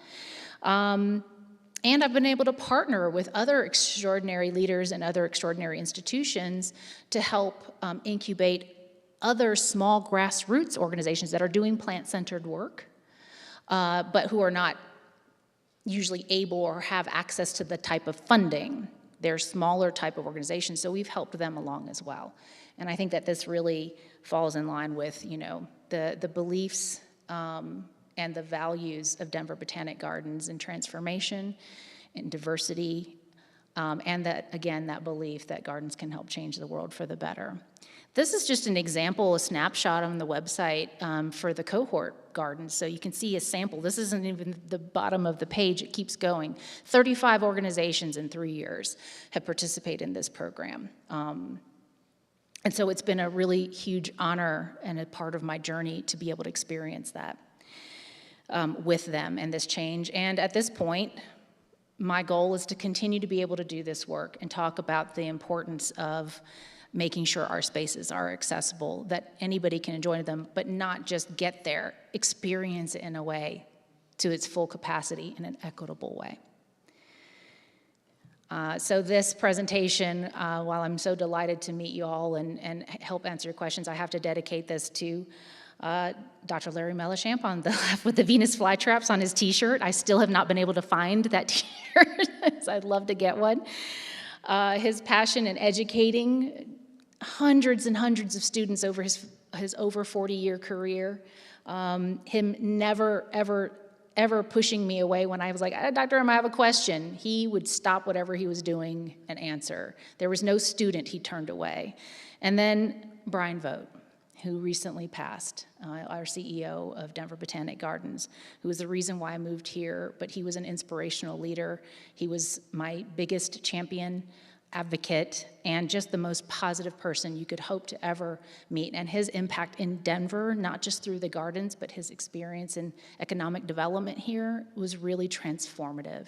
And I've been able to partner with other extraordinary leaders and other extraordinary institutions to help incubate other small grassroots organizations that are doing plant-centered work, but who are not usually able or have access to the type of funding. They're smaller type of organizations, so we've helped them along as well. And I think that this really falls in line with, you know, the beliefs and the values of Denver Botanic Gardens in transformation and diversity, and that, again, that belief that gardens can help change the world for the better. This is just an example, a snapshot on the website for the cohort gardens. So you can see a sample. This isn't even the bottom of the page. It keeps going. 35 organizations in 3 years have participated in this program. And so it's been a really huge honor and a part of my journey to be able to experience that with them and this change. And at this point, my goal is to continue to be able to do this work and talk about the importance of making sure our spaces are accessible, that anybody can enjoy them, but not just get there, experience it in a way to its full capacity in an equitable way. So this presentation, while I'm so delighted to meet you all and help answer your questions, I have to dedicate this to Dr. Larry Mellichamp on the left with the Venus flytraps on his t-shirt. I still have not been able to find that t-shirt, so I'd love to get one. His passion in educating hundreds and hundreds of students over his over 40-year career, him never, ever pushing me away when I was like, Dr. I have a question. He would stop whatever he was doing and answer. There was no student he turned away. And then Brian Vogt, who recently passed, our CEO of Denver Botanic Gardens, who was the reason why I moved here, but he was an inspirational leader. He was my biggest champion, advocate, and just the most positive person you could hope to ever meet. And his impact in Denver, not just through the gardens, but his experience in economic development here was really transformative.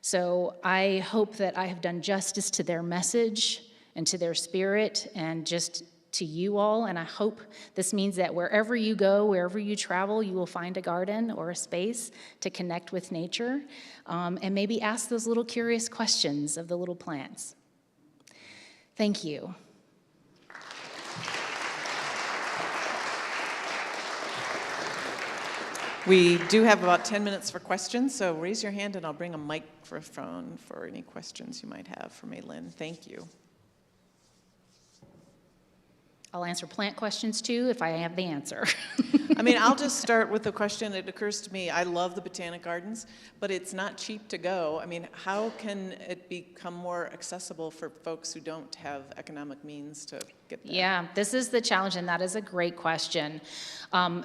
So I hope that I have done justice to their message and to their spirit and just to you all, and I hope this means that wherever you go, wherever you travel, you will find a garden or a space to connect with nature, and maybe ask those little curious questions of the little plants. Thank you. We do have about 10 minutes for questions, so raise your hand and I'll bring a microphone for any questions you might have for Mae Lin. Thank you. I'll answer plant questions too if I have the answer. I mean, I'll just start with the question. It occurs to me, I love the Botanic Gardens, but it's not cheap to go. I mean, how can it become more accessible for folks who don't have economic means to get there? Yeah, this is the challenge, and that is a great question.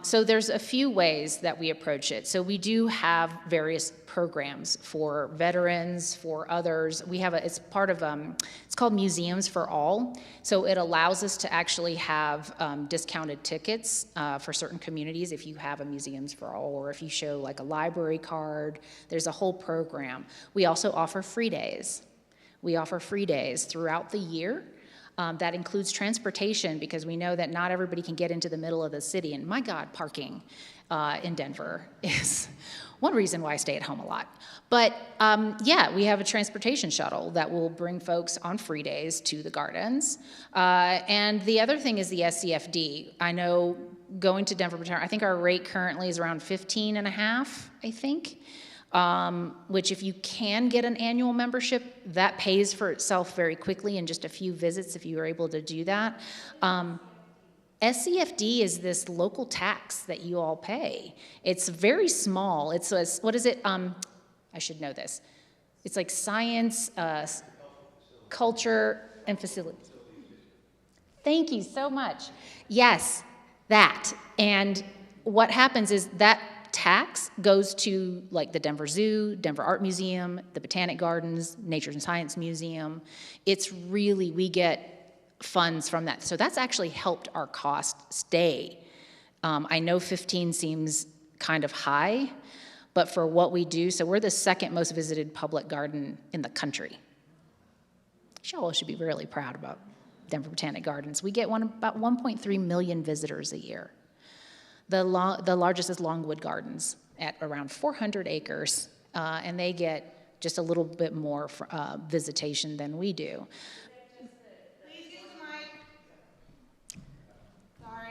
So there's a few ways that we approach it. So we do have various programs for veterans, for others. We have it's part of, it's called Museums for All. So it allows us to actually have discounted tickets for certain communities if you have a Museums for All, or if you show like a library card. There's a whole program. We also offer free days. We offer free days throughout the year. That includes transportation, because we know that not everybody can get into the middle of the city. And my God, parking in Denver is one reason why I stay at home a lot. But yeah, we have a transportation shuttle that will bring folks on free days to the gardens. And the other thing is the SCFD. I know going to Denver Botanic, I think our rate currently is around 15.5, I think. Which if you can get an annual membership, that pays for itself very quickly in just a few visits if you are able to do that. SCFD is this local tax that you all pay. It's very small. It's a, what is it? I should know this. It's like science, culture, and facilities. Thank you so much. Yes, that. And what happens is that tax goes to like the Denver Zoo, Denver Art Museum, the Botanic Gardens, Nature and Science Museum. It's really, we get funds from that. So that's actually helped our cost stay. I know 15 seems kind of high, but for what we do, so we're the second most visited public garden in the country. Y'all should be really proud about Denver Botanic Gardens. We get about 1.3 million visitors a year. The largest is Longwood Gardens at around 400 acres, and they get just a little bit more visitation than we do. Please use the mic. Sorry.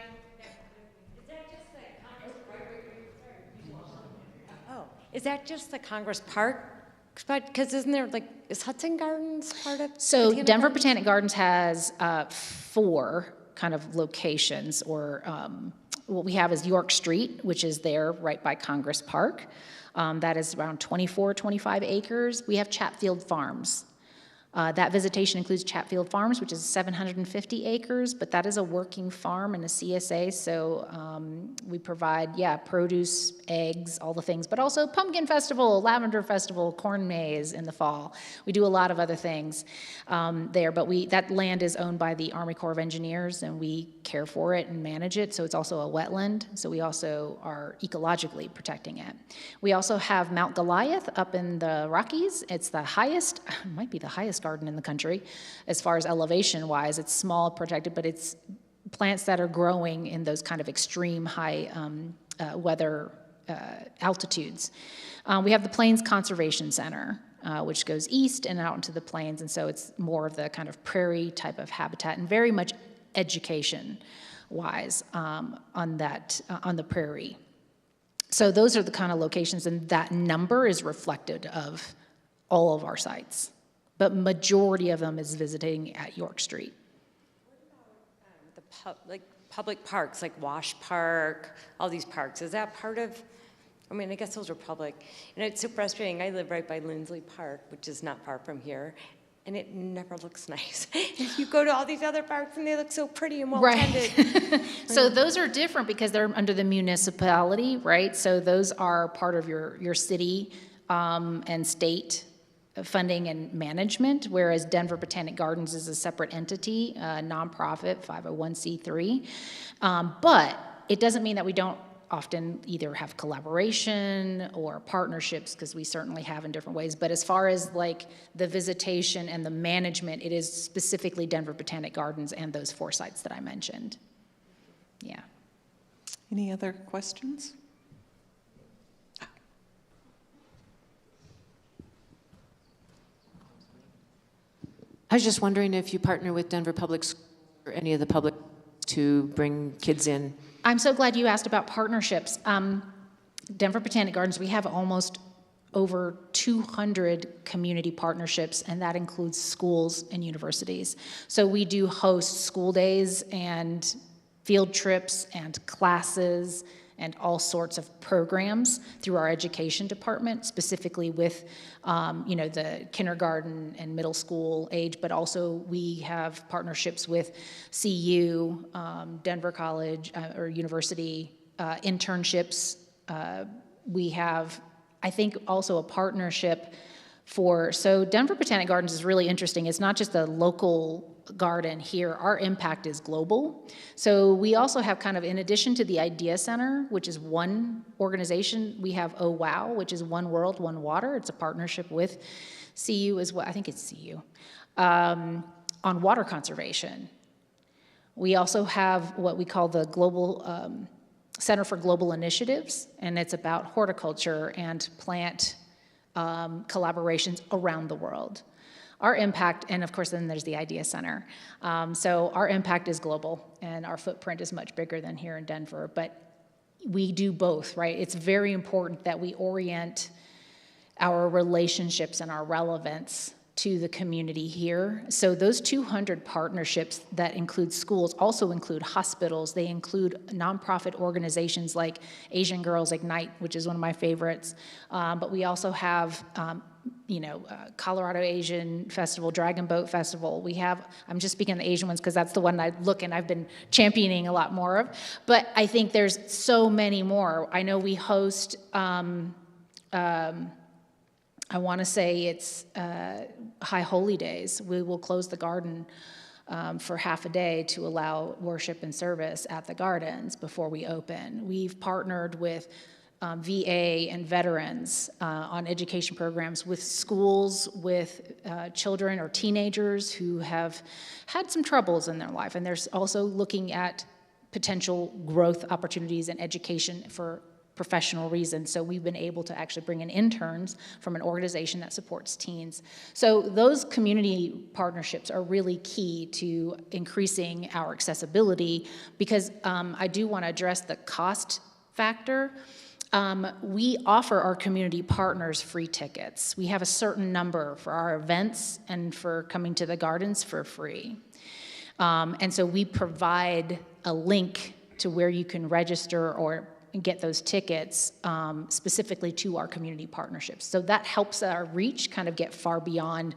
Is that just the Congress Park spot? Because isn't there, like, is Hudson Gardens part of? So Botanic Denver Gardens? Botanic Gardens has 4 kind of locations, or what we have is York Street, which is there right by Congress Park. That is around 24, 25 acres. We have Chatfield Farms. That visitation includes Chatfield Farms, which is 750 acres, but that is a working farm and a CSA, so we provide, produce, eggs, all the things, but also pumpkin festival, lavender festival, corn maze in the fall. We do a lot of other things there, but that land is owned by the Army Corps of Engineers, and we care for it and manage it, so it's also a wetland, so we also are ecologically protecting it. We also have Mount Goliath up in the Rockies. It's the highest, might be the highest garden in the country as far as elevation wise. It's small, protected, but it's plants that are growing in those kind of extreme high weather altitudes. We have the Plains Conservation Center, which goes east and out into the plains, and so it's more of the kind of prairie type of habitat and very much education wise on the prairie. So those are the kind of locations, and that number is reflected of all of our sites. But majority of them is visiting at York Street. The public parks, like Wash Park, all these parks, is that part of, I mean, I guess those are public. You know, it's so frustrating. I live right by Lindsley Park, which is not far from here, and it never looks nice. You go to all these other parks, and they look so pretty and well-tended. Right. So those are different because they're under the municipality, right? So those are part of your city and state funding and management, whereas Denver Botanic Gardens is a separate entity, nonprofit, 501c3. But it doesn't mean that we don't often either have collaboration or partnerships, because we certainly have in different ways. But as far as like the visitation and the management, it is specifically Denver Botanic Gardens and those 4 sites that I mentioned. Yeah. Any other questions? I was just wondering if you partner with Denver Public Schools or any of the public to bring kids in. I'm so glad you asked about partnerships. Denver Botanic Gardens, we have almost over 200 community partnerships, and that includes schools and universities. So we do host school days and field trips and classes and all sorts of programs through our education department, specifically with the kindergarten and middle school age, but also we have partnerships with CU, Denver College or University, internships. We have, I think, also a partnership so Denver Botanic Gardens is really interesting. It's not just a local garden here. Our impact is global. So we also have kind of, in addition to the Idea Center, which is one organization, we have Oh Wow, which is One World, One Water. It's a partnership with CU as well. I think it's CU, on water conservation. We also have what we call the Global Center for Global Initiatives, and it's about horticulture and plant collaborations around the world. Our impact, and of course then there's the Idea Center. So our impact is global, and our footprint is much bigger than here in Denver, but we do both, right? It's very important that we orient our relationships and our relevance to the community here. So those 200 partnerships that include schools also include hospitals. They include nonprofit organizations like Asian Girls Ignite, which is one of my favorites. But we also have, Colorado Asian Festival, Dragon Boat Festival. We have, I'm just speaking of the Asian ones because that's the one I've been championing a lot more of. But I think there's so many more. I know we host, I want to say it's High Holy Days. We will close the garden for half a day to allow worship and service at the gardens before we open. We've partnered with VA and veterans on education programs with schools, with children or teenagers who have had some troubles in their life. And there's also looking at potential growth opportunities and education for professional reasons. So we've been able to actually bring in interns from an organization that supports teens. So those community partnerships are really key to increasing our accessibility, because I do want to address the cost factor. we offer our community partners free tickets. We have a certain number for our events and for coming to the gardens for free. And so we provide a link to where you can register or get those tickets specifically to our community partnerships. So that helps our reach kind of get far beyond,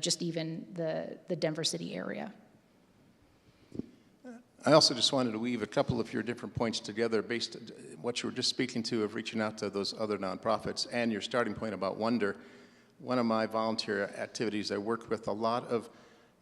just even the Denver city area. I also just wanted to weave a couple of your different points together based on what you were just speaking to of reaching out to those other nonprofits and your starting point about wonder. One of my volunteer activities, I work with a lot of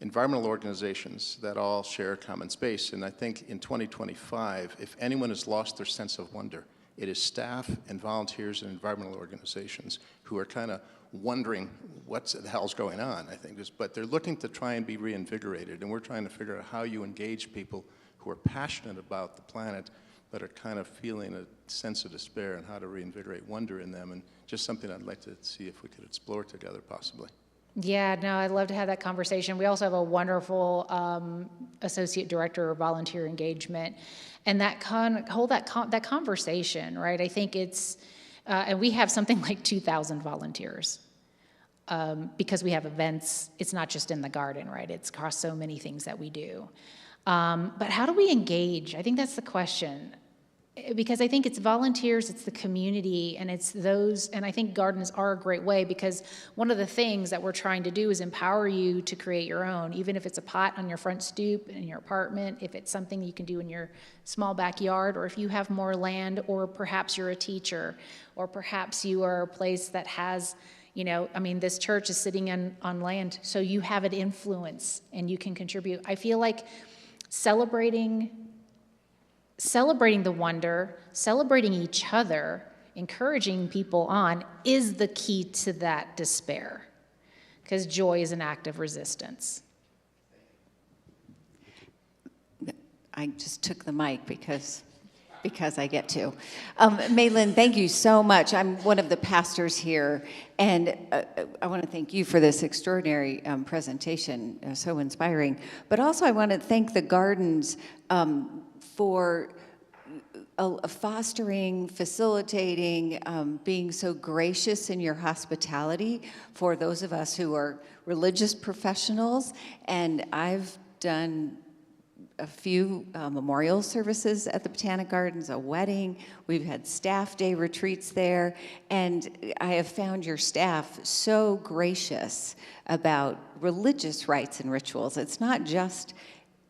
environmental organizations that all share a common space. And I think in 2025, if anyone has lost their sense of wonder, it is staff and volunteers and environmental organizations who are kind of wondering what the hell's going on, I think. But they're looking to try and be reinvigorated. And we're trying to figure out how you engage people who are passionate about the planet but are kind of feeling a sense of despair and how to reinvigorate wonder in them. And just something I'd like to see if we could explore together possibly. Yeah, no, I'd love to have that conversation. We also have a wonderful associate director of volunteer engagement, and that conversation, right? I think it's, and we have something like 2,000 volunteers because we have events. It's not just in the garden, right? It's across so many things that we do. But how do we engage? I think that's the question. Because I think it's volunteers, it's the community, and it's those, and I think gardens are a great way because one of the things that we're trying to do is empower you to create your own, even if it's a pot on your front stoop in your apartment, if it's something you can do in your small backyard, or if you have more land, or perhaps you're a teacher, or perhaps you are a place that has, this church is sitting on land, so you have an influence and you can contribute. I feel like celebrating the wonder, celebrating each other, encouraging people on is the key to that despair, because joy is an act of resistance. I just took the mic because I get to. Mae Lin, thank you so much. I'm one of the pastors here, and I want to thank you for this extraordinary presentation, so inspiring. But also I want to thank the gardens for fostering, facilitating, being so gracious in your hospitality for those of us who are religious professionals. And I've done a few memorial services at the Botanic Gardens, a wedding. We've had staff day retreats there. And I have found your staff so gracious about religious rites and rituals. It's not just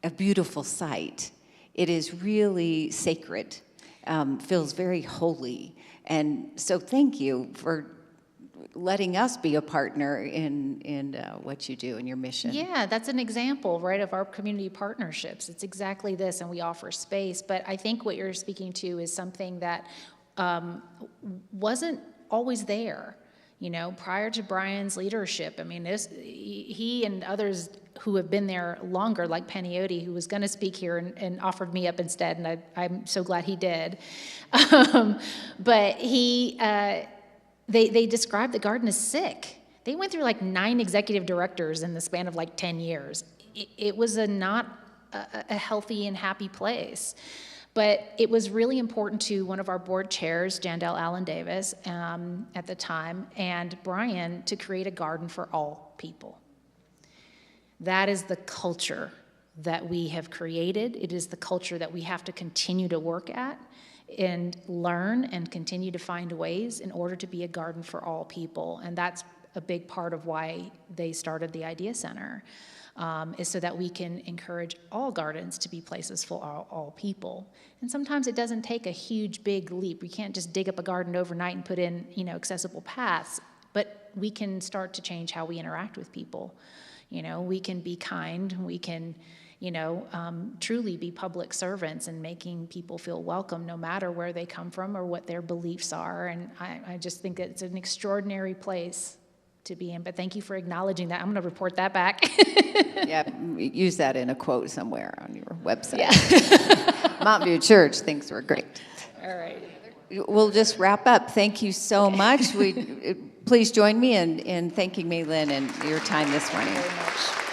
a beautiful site. It is really sacred, feels very holy. And so thank you for letting us be a partner in what you do and your mission. Yeah, that's an example, right, of our community partnerships. It's exactly this, and we offer space. But I think what you're speaking to is something that wasn't always there. Prior to Brian's leadership, he and others who have been there longer, like Paniotti, who was going to speak here and offered me up instead, and I'm so glad he did. But they described the garden as sick. They went through like 9 executive directors in the span of like 10 years. It was not a healthy and happy place. But it was really important to one of our board chairs, Jandel Allen Davis, at the time, and Brian, to create a garden for all people. That is the culture that we have created. It is the culture that we have to continue to work at and learn and continue to find ways in order to be a garden for all people. And that's a big part of why they started the Idea Center. Is so that we can encourage all gardens to be places for all people. And sometimes it doesn't take a huge, big leap. We can't just dig up a garden overnight and put in, accessible paths, but we can start to change how we interact with people. We can be kind, we can, truly be public servants and making people feel welcome no matter where they come from or what their beliefs are. And I just think that it's an extraordinary place to be in, but thank you for acknowledging that. I'm going to report that back. Yeah, use that in a quote somewhere on your website. Yeah. Mountain View Church thinks we're great. All right. We'll just wrap up. Thank you so much. Please join me in thanking Mae Lin and your time this morning. Thank you very much.